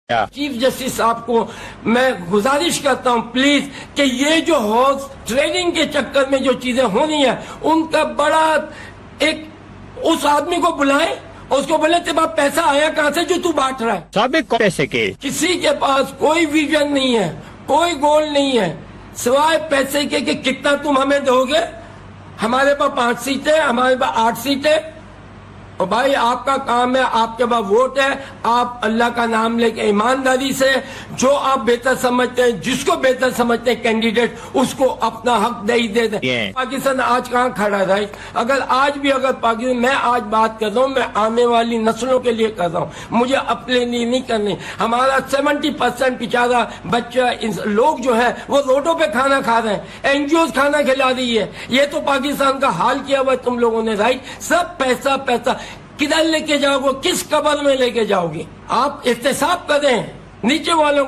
Chief justice صاحب کو میں گزارش کرتا ہوں پلیز کہ یہ جو ہارس ٹریڈنگ کے چکر میں جو چیزیں ہونی ہیں ان کا بڑا ایک اس آدمی کو بلائیں اور اس کو بولے تیرے پاس پیسہ آیا کہاں سے جو تو بانٹ رہا ہے. سابق پیسے کے کسی کے پاس کوئی ویژن نہیں ہے, کوئی گول نہیں ہے سوائے پیسے کے کہ کتنا تم ہمیں دو گے. ہمارے پاس 5 سیٹیں, ہمارے پاس 8 سیٹیں. اور بھائی آپ کا کام ہے, آپ کے پاس ووٹ ہے, آپ اللہ کا نام لے کے ایمانداری سے جو آپ بہتر سمجھتے ہیں, جس کو بہتر سمجھتے ہیں کینڈیڈیٹ, اس کو اپنا حق دے دیں. پاکستان آج کہاں کھڑا ہے بھائی؟ اگر آج بھی اگر پاکستان, میں آج بات کر رہا ہوں, میں آنے والی نسلوں کے لیے کر رہا ہوں, مجھے اپنے لیے نہیں کرنی. ہمارا 70% بیچارہ بچہ لوگ جو ہے وہ روڈوں پہ کھانا کھا رہے ہیں, NGOs کھانا کھلا رہی ہے. یہ تو پاکستان کا حال کیا ہوا ہے تم لوگوں نے. رائٹ, سب پیسہ کدھر لے کے جاؤ گے, کس قبر میں لے کے جاؤ گے؟ آپ احتساب کریں نیچے والوں